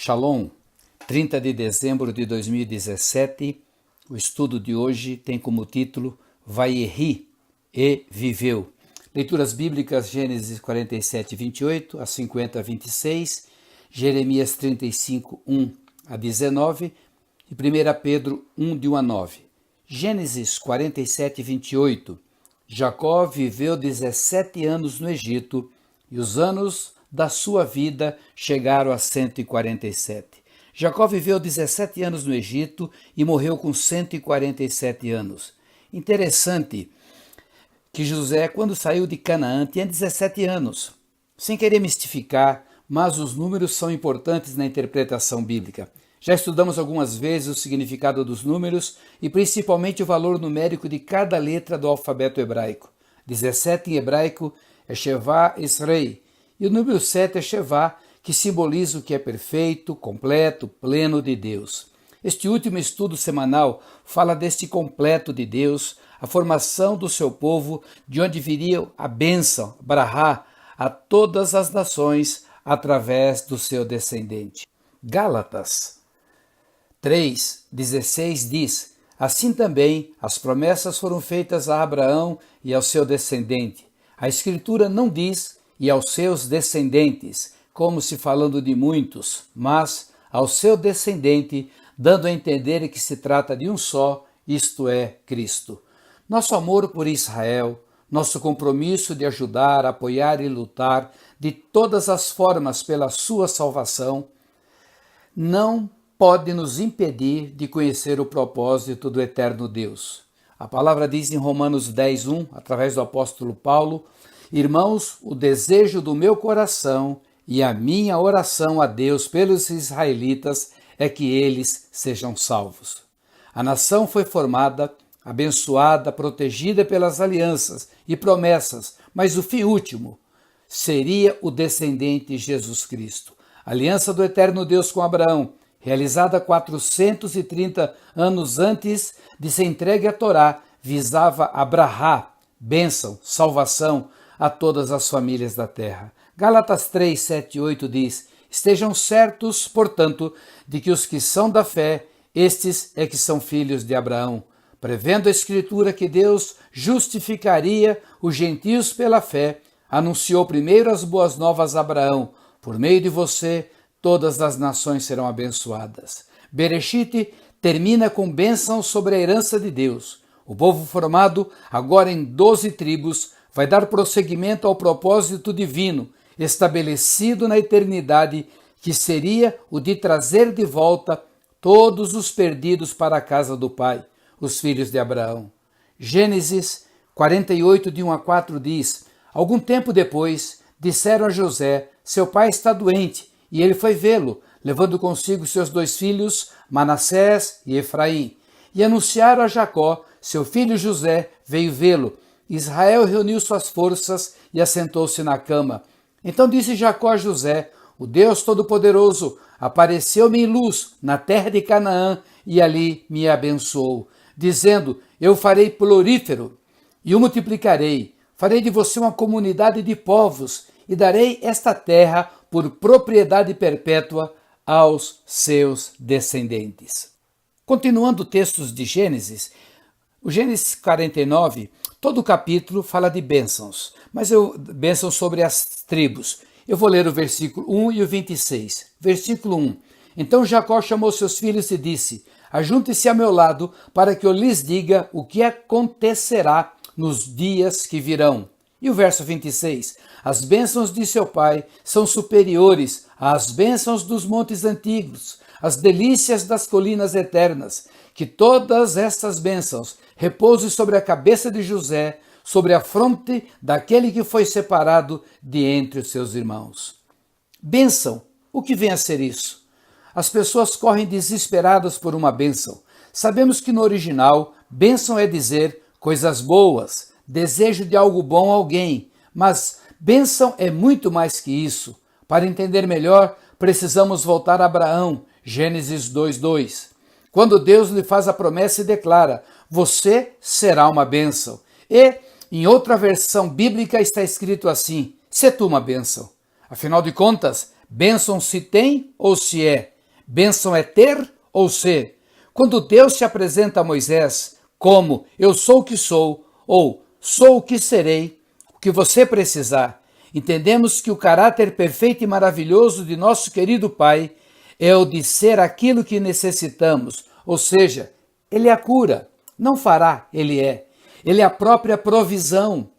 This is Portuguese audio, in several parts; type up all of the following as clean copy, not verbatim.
Shalom, 30 de dezembro de 2017, o estudo de hoje tem como título Vaihi, e viveu. Leituras bíblicas, Gênesis 47, 28 a 50, 26, Jeremias 35, 1 a 19 e 1 Pedro 1, de 1 a 9. Gênesis 47, 28. Jacó viveu 17 anos no Egito e os anos da sua vida chegaram a 147. Jacó viveu 17 anos no Egito e morreu com 147 anos. Interessante que José, quando saiu de Canaã, tinha 17 anos. Sem querer mistificar, mas os números são importantes na interpretação bíblica. Já estudamos algumas vezes o significado dos números e principalmente o valor numérico de cada letra do alfabeto hebraico. 17 em hebraico é Shevá Esrei, e o número 7 é Shevá, que simboliza o que é perfeito, completo, pleno de Deus. Este último estudo semanal fala deste completo de Deus, a formação do seu povo, de onde viria a bênção, Brahá, a todas as nações através do seu descendente. Gálatas 3:16 diz: assim também as promessas foram feitas a Abraão e ao seu descendente. A Escritura não diz e aos seus descendentes, como se falando de muitos, mas ao seu descendente, dando a entender que se trata de um só, isto é, Cristo. Nosso amor por Israel, nosso compromisso de ajudar, apoiar e lutar de todas as formas pela sua salvação, não pode nos impedir de conhecer o propósito do eterno Deus. A palavra diz em Romanos 10:1, através do apóstolo Paulo: irmãos, o desejo do meu coração e a minha oração a Deus pelos israelitas é que eles sejam salvos. A nação foi formada, abençoada, protegida pelas alianças e promessas, mas o fim último seria o descendente Jesus Cristo. A aliança do eterno Deus com Abraão, realizada 430 anos antes de ser entregue a Torá, visava Abrahá, bênção, salvação a todas as famílias da terra. Gálatas 3, 7 e 8 diz: estejam certos, portanto, de que os que são da fé, estes é que são filhos de Abraão, prevendo a Escritura que Deus justificaria os gentios pela fé, anunciou primeiro as boas novas a Abraão: por meio de você, todas as nações serão abençoadas. Bereshit termina com bênção sobre a herança de Deus. O povo formado agora em 12 tribos vai dar prosseguimento ao propósito divino, estabelecido na eternidade, que seria o de trazer de volta todos os perdidos para a casa do Pai, os filhos de Abraão. Gênesis 48, de 1 a 4 diz: algum tempo depois, disseram a José: seu pai está doente, e ele foi vê-lo, levando consigo seus 2 filhos, Manassés e Efraim. E anunciaram a Jacó: seu filho José veio vê-lo. Israel reuniu suas forças e assentou-se na cama. Então disse Jacó a José: o Deus Todo-Poderoso apareceu-me em luz na terra de Canaã e ali me abençoou, dizendo: eu farei prolífero e o multiplicarei. Farei de você uma comunidade de povos e darei esta terra por propriedade perpétua aos seus descendentes. Continuando textos de Gênesis, o Gênesis 49, todo o capítulo fala de bênçãos, mas bênçãos sobre as tribos. Eu vou ler o versículo 1 e o 26. Versículo 1. Então Jacó chamou seus filhos e disse: ajunte-se a meu lado para que eu lhes diga o que acontecerá nos dias que virão. E o verso 26. As bênçãos de seu pai são superiores às bênçãos dos montes antigos, as delícias das colinas eternas. Que todas estas bênçãos repousem sobre a cabeça de José, sobre a fronte daquele que foi separado de entre os seus irmãos. Bênção, o que vem a ser isso? As pessoas correm desesperadas por uma bênção. Sabemos que no original, bênção é dizer coisas boas, desejo de algo bom a alguém, mas bênção é muito mais que isso. Para entender melhor, precisamos voltar a Abraão, Gênesis 2:2. Quando Deus lhe faz a promessa e declara: você será uma bênção. E, em outra versão bíblica, está escrito assim: se tu uma bênção. Afinal de contas, Bênção se tem ou se é? Bênção é ter ou ser? Quando Deus se apresenta a Moisés como eu sou o que sou, ou sou o que serei, o que você precisar, entendemos que o caráter perfeito e maravilhoso de nosso querido Pai é o de ser aquilo que necessitamos, ou seja, Ele é a cura, não fará, Ele é. Ele é a própria provisão,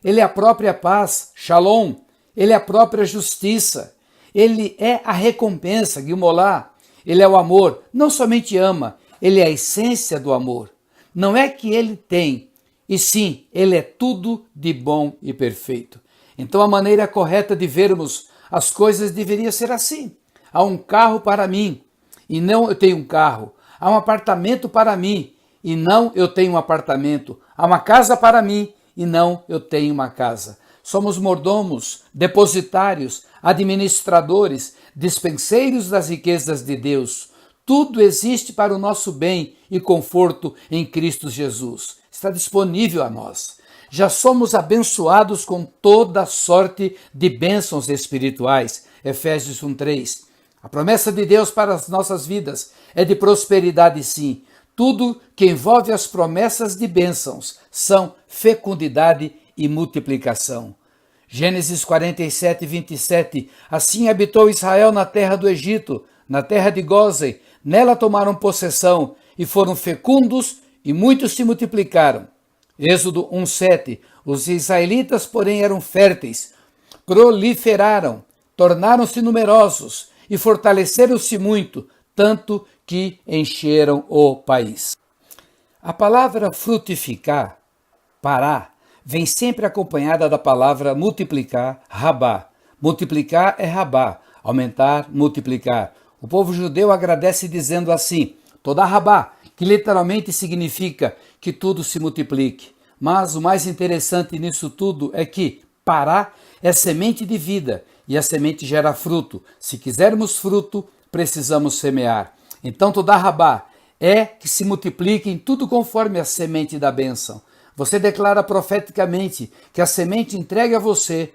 Ele é a própria paz, shalom, Ele é a própria justiça, Ele é a recompensa, Gimolá, Ele é o amor, não somente ama, Ele é a essência do amor. Não é que Ele tem, e sim, Ele é tudo de bom e perfeito. Então a maneira correta de vermos as coisas deveria ser assim. Há um carro para mim, e não eu tenho um carro. Há um apartamento para mim, e não eu tenho um apartamento. Há uma casa para mim, e não eu tenho uma casa. Somos mordomos, depositários, administradores, dispenseiros das riquezas de Deus. Tudo existe para o nosso bem e conforto em Cristo Jesus. Está disponível a nós. Já somos abençoados com toda sorte de bênçãos espirituais. Efésios 1:3. A promessa de Deus para as nossas vidas é de prosperidade, sim. Tudo que envolve as promessas de bênçãos são fecundidade e multiplicação. Gênesis 47:27. Assim habitou Israel na terra do Egito, na terra de Gósen. Nela tomaram possessão e foram fecundos e muitos se multiplicaram. Êxodo 1:7. Os israelitas, porém, eram férteis, proliferaram, tornaram-se numerosos e fortaleceram-se muito, tanto que encheram o país. A palavra frutificar, parar, vem sempre acompanhada da palavra multiplicar, rabá. Multiplicar é rabá, aumentar, multiplicar. O povo judeu agradece dizendo assim, toda rabá, que literalmente significa que tudo se multiplique. Mas o mais interessante nisso tudo é que pará é semente de vida e a semente gera fruto. Se quisermos fruto, precisamos semear. Então toda rabá é que se multiplique em tudo conforme a semente da bênção. Você declara profeticamente que a semente entregue a você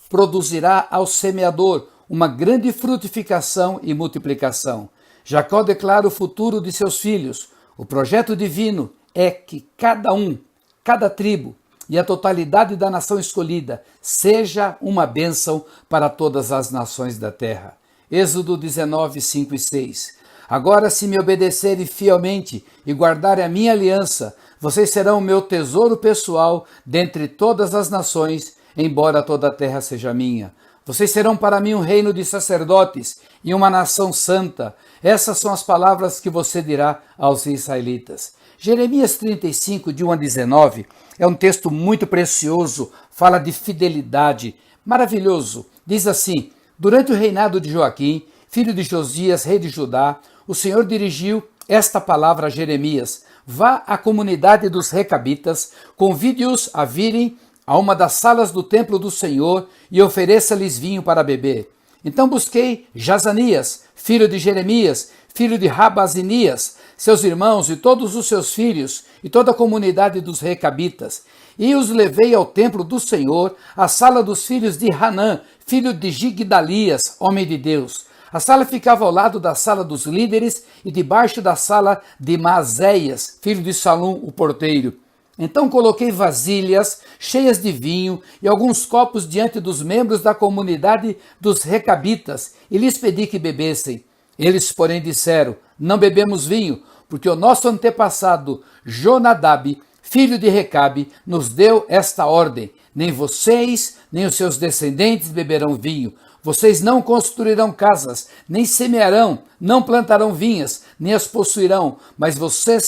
produzirá ao semeador uma grande frutificação e multiplicação. Jacó declara o futuro de seus filhos. O projeto divino é que cada tribo e a totalidade da nação escolhida seja uma bênção para todas as nações da terra. Êxodo 19, 5 e 6. Agora, se me obedecerem fielmente e guardarem a minha aliança, vocês serão o meu tesouro pessoal dentre todas as nações, embora toda a terra seja minha. Vocês serão para mim um reino de sacerdotes e uma nação santa. Essas são as palavras que você dirá aos israelitas. Jeremias 35, de 1 a 19, é um texto muito precioso, fala de fidelidade, maravilhoso. Diz assim, durante o reinado de Joaquim, filho de Josias, rei de Judá, o Senhor dirigiu esta palavra a Jeremias. Vá à comunidade dos recabitas, convide-os a virem a uma das salas do templo do Senhor e ofereça-lhes vinho para beber. Então busquei Jazanias, filho de Jeremias, filho de Rabazinias, seus irmãos e todos os seus filhos e toda a comunidade dos recabitas, e os levei ao templo do Senhor, à sala dos filhos de Hanã, filho de Gigdalias, homem de Deus. A sala ficava ao lado da sala dos líderes e debaixo da sala de Maazéias, filho de Salum, o porteiro. Então coloquei vasilhas cheias de vinho e alguns copos diante dos membros da comunidade dos recabitas e lhes pedi que bebessem. Eles, porém, disseram, não bebemos vinho, porque o nosso antepassado Jonadab, filho de Recabe, nos deu esta ordem, nem vocês, nem os seus descendentes beberão vinho. Vocês não construirão casas, nem semearão, não plantarão vinhas, nem as possuirão, mas vocês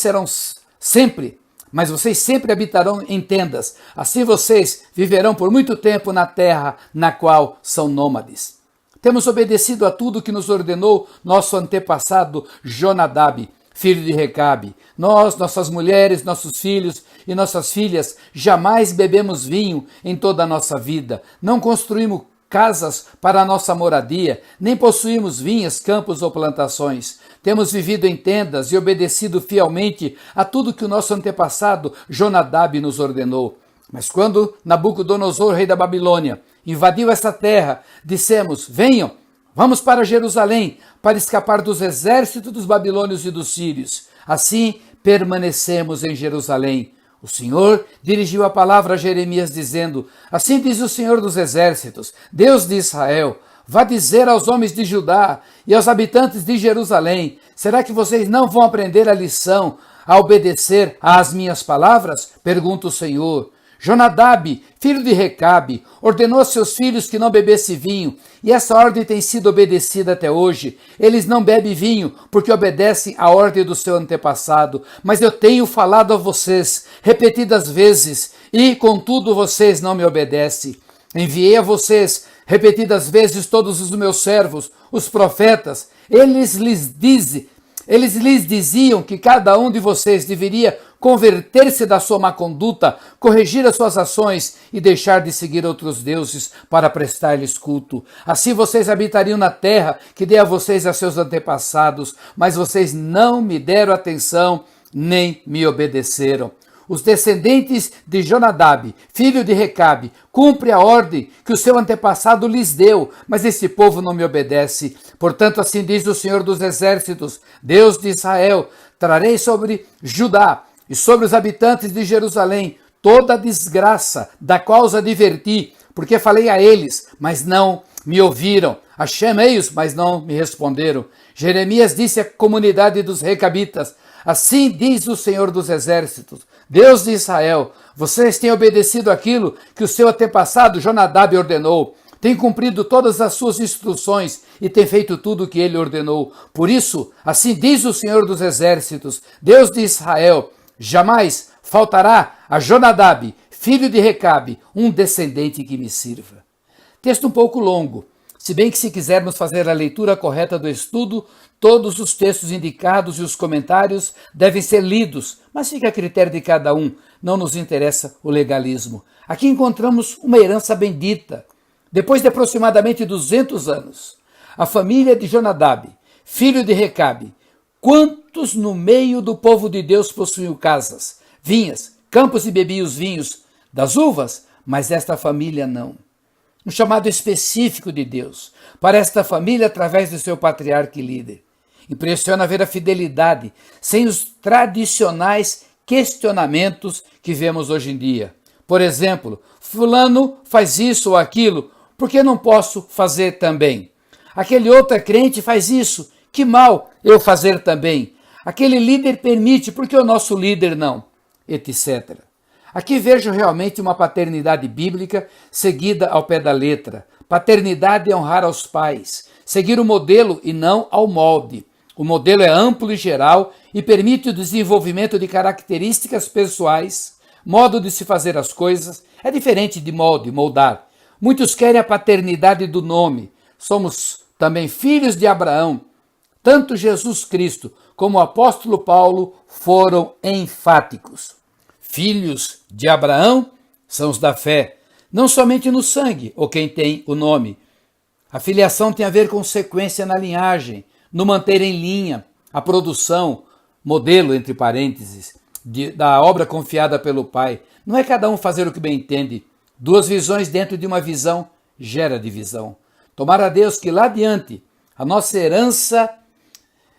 sempre habitarão em tendas. Assim vocês viverão por muito tempo na terra na qual são nômades. Temos obedecido a tudo que nos ordenou nosso antepassado Jonadab, filho de Recabe. Nós, nossas mulheres, nossos filhos e nossas filhas, jamais bebemos vinho em toda a nossa vida. Não construímos casas para a nossa moradia, nem possuímos vinhas, campos ou plantações. Temos vivido em tendas e obedecido fielmente a tudo que o nosso antepassado Jonadab nos ordenou. Mas quando Nabucodonosor, rei da Babilônia, invadiu essa terra, dissemos, venham, Vamos para Jerusalém, para escapar dos exércitos dos babilônios e dos sírios. Assim, permanecemos em Jerusalém. O Senhor dirigiu a palavra a Jeremias, dizendo: assim diz o Senhor dos exércitos, Deus de Israel: vá dizer aos homens de Judá e aos habitantes de Jerusalém: será que vocês não vão aprender a lição a obedecer às minhas palavras? Pergunta o Senhor. Jonadab, filho de Recabe, ordenou a seus filhos que não bebesse vinho, e essa ordem tem sido obedecida até hoje. Eles não bebem vinho porque obedecem à ordem do seu antepassado, mas eu tenho falado a vocês repetidas vezes, e contudo vocês não me obedecem. Enviei a vocês repetidas vezes todos os meus servos, os profetas. Eles lhes diziam que cada um de vocês deveria converter-se da sua má conduta, corrigir as suas ações e deixar de seguir outros deuses para prestar-lhes culto. Assim vocês habitariam na terra que dei a vocês e a seus antepassados, mas vocês não me deram atenção nem me obedeceram. Os descendentes de Jonadab, filho de Recabe, cumprem a ordem que o seu antepassado lhes deu, mas esse povo não me obedece. Portanto, assim diz o Senhor dos exércitos, Deus de Israel: trarei sobre Judá e sobre os habitantes de Jerusalém toda a desgraça da qual os adverti, porque falei a eles, mas não me ouviram. Chamei-os, mas não me responderam. Jeremias disse à comunidade dos recabitas: assim diz o Senhor dos exércitos, Deus de Israel: vocês têm obedecido aquilo que o seu antepassado Jonadab ordenou, têm cumprido todas as suas instruções e têm feito tudo o que ele ordenou. Por isso, assim diz o Senhor dos exércitos, Deus de Israel: jamais faltará a Jonadab, filho de Recabe, um descendente que me sirva. Texto um pouco longo, se bem que se quisermos fazer a leitura correta do estudo, todos os textos indicados e os comentários devem ser lidos, mas fica a critério de cada um, não nos interessa o legalismo. Aqui encontramos uma herança bendita. Depois de aproximadamente 200 anos, a família de Jonadab, filho de Recabe, quantos no meio do povo de Deus possuíam casas, vinhas, campos e bebiam os vinhos das uvas? Mas esta família não. Um chamado específico de Deus para esta família através do seu patriarca e líder. Impressiona ver a fidelidade sem os tradicionais questionamentos que vemos hoje em dia. Por exemplo, fulano faz isso ou aquilo, por que não posso fazer também? Aquele outro crente faz isso, que mal eu fazer também? Aquele líder permite, por que o nosso líder não? Etc. Aqui vejo realmente uma paternidade bíblica seguida ao pé da letra. Paternidade é honrar aos pais, seguir o modelo e não ao molde. O modelo é amplo e geral e permite o desenvolvimento de características pessoais. Modo de se fazer as coisas é diferente de molde, moldar. Muitos querem a paternidade do nome. Somos também filhos de Abraão. Tanto Jesus Cristo como o apóstolo Paulo foram enfáticos. Filhos de Abraão são os da fé, não somente no sangue, ou quem tem o nome. A filiação tem a ver com sequência na linhagem, no manter em linha a produção, modelo, entre parênteses, da obra confiada pelo Pai. Não é cada um fazer o que bem entende. Duas visões dentro de uma visão gera divisão. Tomara a Deus que lá adiante a nossa herança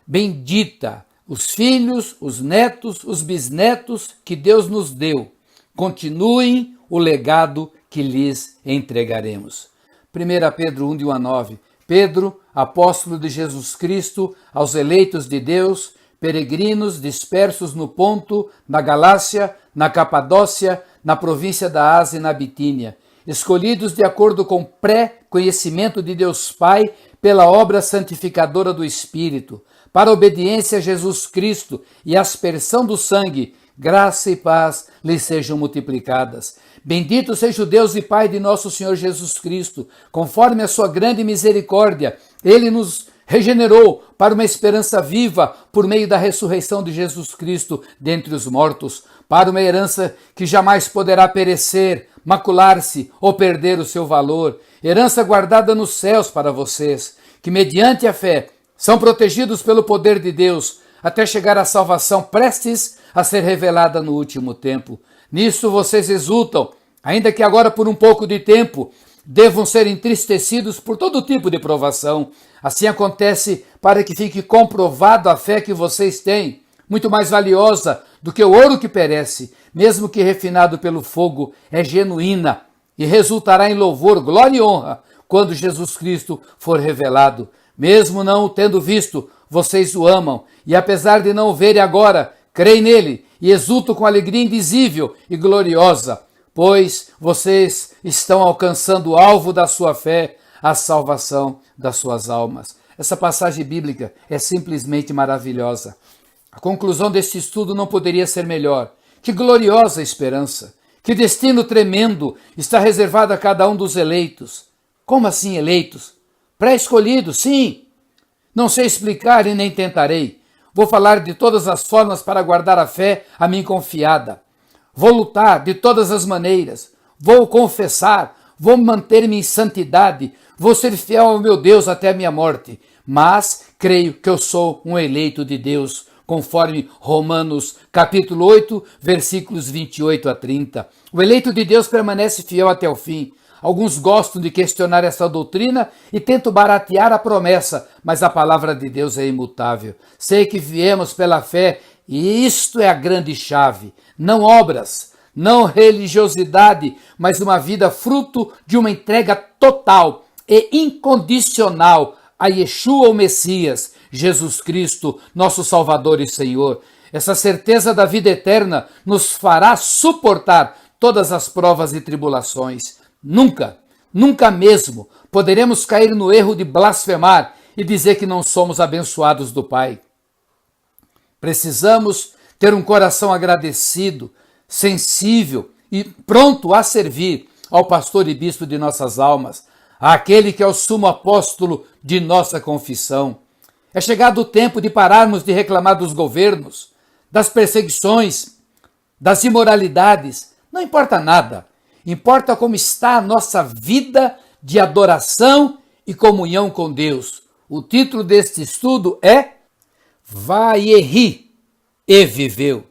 bendita, os filhos, os netos, os bisnetos que Deus nos deu, continuem o legado que lhes entregaremos. 1 Pedro 1, de 1 a 9. Pedro, apóstolo de Jesus Cristo, aos eleitos de Deus, peregrinos dispersos no Ponto, na Galácia, na Capadócia, na província da Ásia e na Bitínia, escolhidos de acordo com pré-conhecimento de Deus Pai pela obra santificadora do Espírito, para a obediência a Jesus Cristo e a aspersão do sangue, graça e paz lhes sejam multiplicadas. Bendito seja o Deus e Pai de nosso Senhor Jesus Cristo, conforme a sua grande misericórdia, ele nos regenerou para uma esperança viva por meio da ressurreição de Jesus Cristo dentre os mortos, para uma herança que jamais poderá perecer, macular-se ou perder o seu valor, herança guardada nos céus para vocês, que mediante a fé são protegidos pelo poder de Deus até chegar à salvação prestes a ser revelada no último tempo. Nisso vocês exultam, ainda que agora por um pouco de tempo, devam ser entristecidos por todo tipo de provação. Assim acontece para que fique comprovado a fé que vocês têm, muito mais valiosa do que o ouro que perece, mesmo que refinado pelo fogo, é genuína e resultará em louvor, glória e honra quando Jesus Cristo for revelado. Mesmo não o tendo visto, vocês o amam, e apesar de não o verem agora, creem nele e exultam com alegria indizível e gloriosa, pois vocês estão alcançando o alvo da sua fé, a salvação das suas almas. Essa passagem bíblica é simplesmente maravilhosa. A conclusão deste estudo não poderia ser melhor. Que gloriosa esperança! Que destino tremendo está reservado a cada um dos eleitos. Como assim eleitos? Pré-escolhidos, sim. Não sei explicar e nem tentarei. Vou falar de todas as formas para guardar a fé a mim confiada. Vou lutar de todas as maneiras. Vou confessar. Vou manter-me em santidade. Vou ser fiel ao meu Deus até a minha morte. Mas creio que eu sou um eleito de Deus, conforme Romanos capítulo 8, versículos 28 a 30. O eleito de Deus permanece fiel até o fim. Alguns gostam de questionar essa doutrina e tentam baratear a promessa, mas a palavra de Deus é imutável. Sei que viemos pela fé e isto é a grande chave. Não obras, não religiosidade, mas uma vida fruto de uma entrega total e incondicional a Yeshua, o Messias, Jesus Cristo, nosso Salvador e Senhor. Essa certeza da vida eterna nos fará suportar todas as provas e tribulações. Nunca, nunca mesmo poderemos cair no erro de blasfemar e dizer que não somos abençoados do Pai. Precisamos ter um coração agradecido, sensível e pronto a servir ao pastor e bispo de nossas almas, àquele que é o sumo apóstolo de nossa confissão. É chegado o tempo de pararmos de reclamar dos governos, das perseguições, das imoralidades. Não importa nada. Importa como está a nossa vida de adoração e comunhão com Deus. O título deste estudo é Vayehi, e viveu.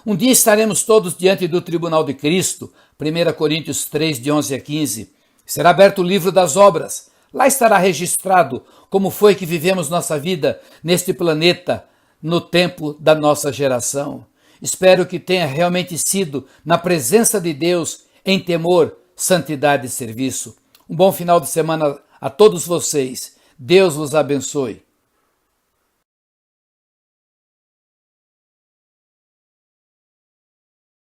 Um dia estaremos todos diante do tribunal de Cristo, 1 Coríntios 3, de 11 a 15. Será aberto o livro das obras. Lá estará registrado como foi que vivemos nossa vida neste planeta, no tempo da nossa geração. Espero que tenha realmente sido na presença de Deus, em temor, santidade e serviço. Um bom final de semana a todos vocês. Deus vos abençoe.